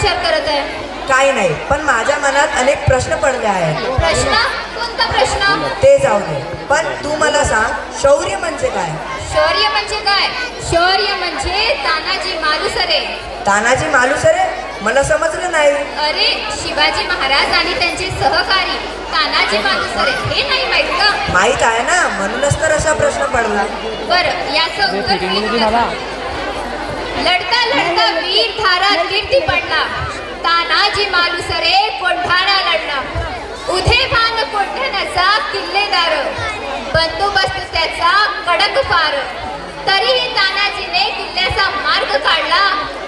विचार करत आहे? काही नाही, पण माझ्या मनात अनेक प्रश्न पडले आहेत. प्रश्न? कोणता प्रश्न? ते जाऊ दे, पण तू मला सांग, शौर्य म्हणजे काय? शौर्य म्हणजे काय? शौर्य म्हणजे तानाजी मालुसरे. तानाजी मालुसरे? मला समजलं नाही. अरे, शिवाजी महाराज आणि त्यांचे सहकारी तानाजी मालुसरे हे नाही माहित का? माहित आहे ना, म्हणूनच तर असा प्रश्न पडला. बरं, याचं उत्तर मी देतो. लढता लढता वीर धारा कीर्ती पडला, तानाजी मालुसरे कोंढाणा लढला. उधे भान कोंढाण्याचा किल्लेदार, बंदोबस्त त्याचा कडक पार. तरीही तानाजीने किल्ल्याचा मार्ग काढला,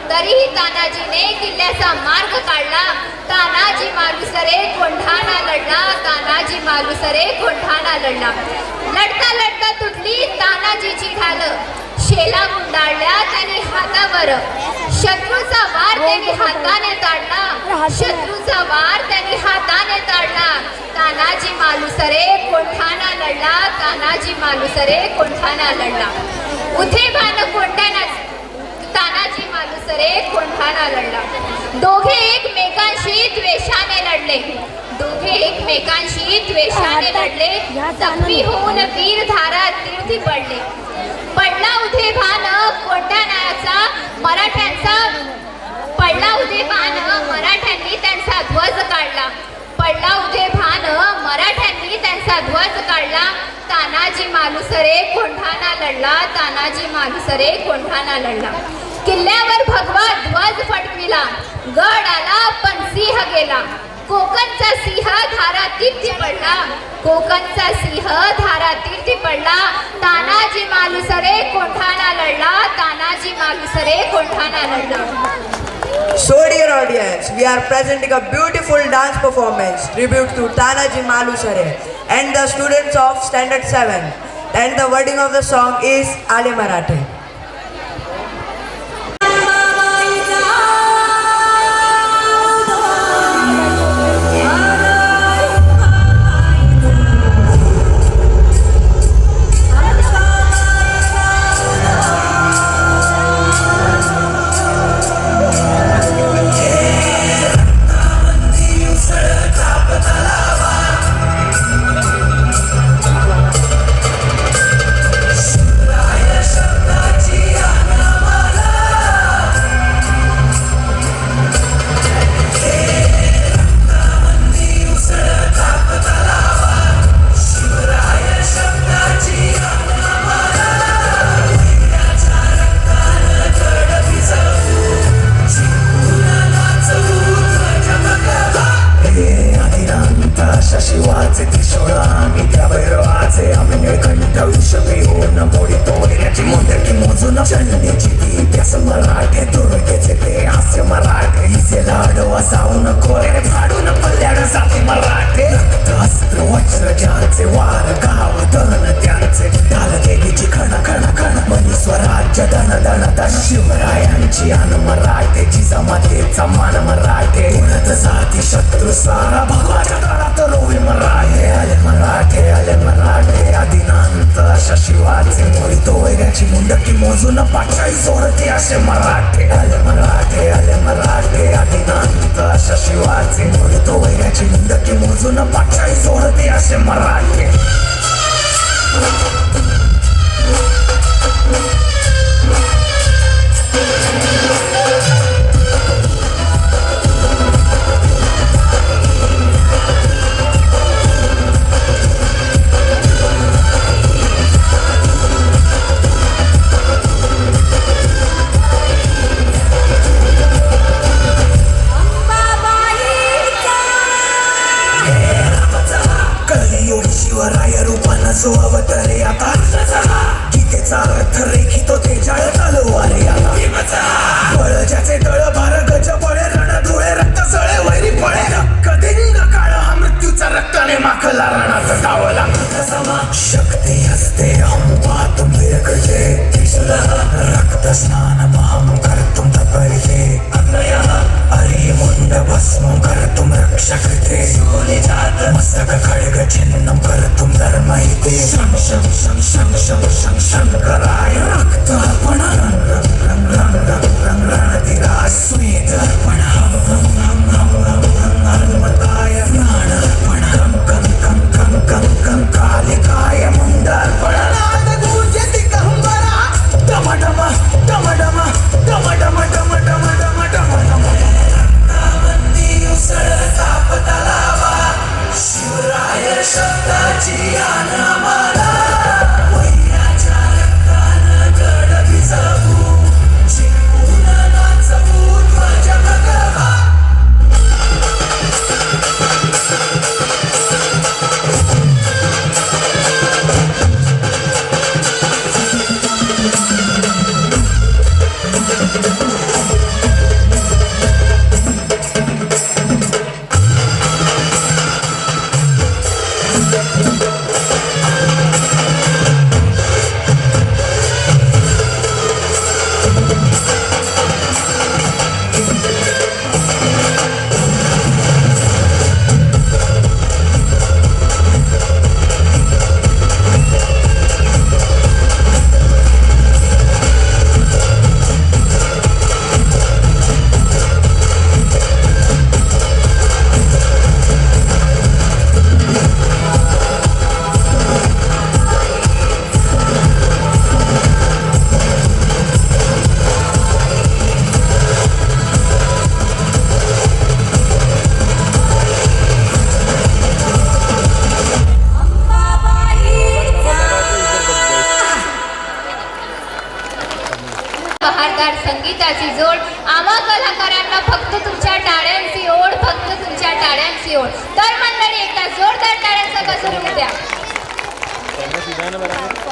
तरीही तानाजीने किल्ल्याचा मार्ग काढला. तानाजी मालुसरे कोंढाणा लढला, तानाजी मालुसरे कोंढाणा लढला. लढता लढता तुटली तानाजीची ढाल, शेला गुंडाळल्या त्यांनी हातावर. शत्रूचा वार त्यांनी हाताने ताडला, शत्रूचा वार त्यांनी हाताने ताडला. तानाजी मालुसरे कोंढाणा लढला, तानाजी मालुसरे कोंढाणा लढला. उथे भान कोंढाणा, तानाजी मालुसरे कोंढाणा लढला. दोघे एकमेकांशी द्वेषाने लढले, दोघे एकमेकांशी द्वेषाने लढले. जखमी होऊन वीर धारा तीर्थी पडले. पडला उधे भान कोंढाण्याचा मराठ्यांचा, पडला उधे भान मराठ्यांनी त्यांचा ध्वज काढला, पडला उधे भान मराठ्यांनी त्यांचा ध्वज काढला. तानाजी मालुसरे कोंढाणा लढला, तानाजी मालुसरे कोंढाणा लढला. किल्ल्यावर भगवा ध्वज फडकविला, गड आला पण सिंह गेला. कोकणचा सिंह धारा तीर्थी पडला, कोकणचा सिंह धारा तीर्थी पडला. तानाजी मालुसरे कोंढाणा लढला, तानाजी मालुसरे कोंढाणा लढला. So dear audience, we are presenting a beautiful dance performance tribute to Tanaji Malusare and the students of Standard 7, and the wording of the song is Ale Marathe. शिवाचे किशोर आम्ही त्या भैरवाचे, आम्ही निळकंठ वृषभी होऊन मोडितो वैऱ्याची मोंडकी मोजून. चलण्याची ती त्यास मराठे, दुर्गेचे ते हास्य मराठे. हिचे लाडवा सावून खोरे फाडून पल्ल्याड जाते मराठे. रक्त अस्त्र वज्र ज्यांचे, वार गाव धन त्यांचे. ढाल देवीची खण खण खण, मनी स्वराज्य धन धन धन. शिवरायांची आन मराठे, जिजामातेचा मान मराठे. उडत जाती शत्रू सारा, भगवाच्या काळात रोवी मराठे. आले मराठे, आले मराठे, आदिनांत अशा शिवाचे मोडितो वैऱ्याची मुंडकी मोजून. पाचाई सोडते असे मराठे. आले मराठे, आले मराठे, आदिनांत अशा शिवाचे मोडितो वैऱ्याची मुंडकी मोजून. पाचाई सोडते असे मराठे. शिवराय रूपानं जो अवतरे आता, गीतेचा अर्थ रेखितो ते जाळ तलवारे आता. बळ ज्याचे तळ भार गज बळे, रण धुळे रक्त सळे वैरी पळे. कदिंग काळ हा मृत्यूचा रक्ताने माखला रणात डावला. शक्ती असते अहंपातून विरघळते, रक्त स्नान महम कर्तुम तपळते. अरे मुंड भस्म कर्तुम रक्षा कृते. मस्तक खड्ग छिन्नं कर्तुम धर्महिते. शं शं शं शं शं शं शंकराय रक्त अर्पण, रंग रंग रंग रंग रणधिराज. स्वेद अर्पण संगीताची जोड. आम्हा कलाकारांना फक्त तुमच्या टाळ्यांची ओढ, फक्त तुमच्या टाळ्यांची ओढ. तर मंडळी एकदा जोरदार टाळ्यांचा गजर होऊ द्या.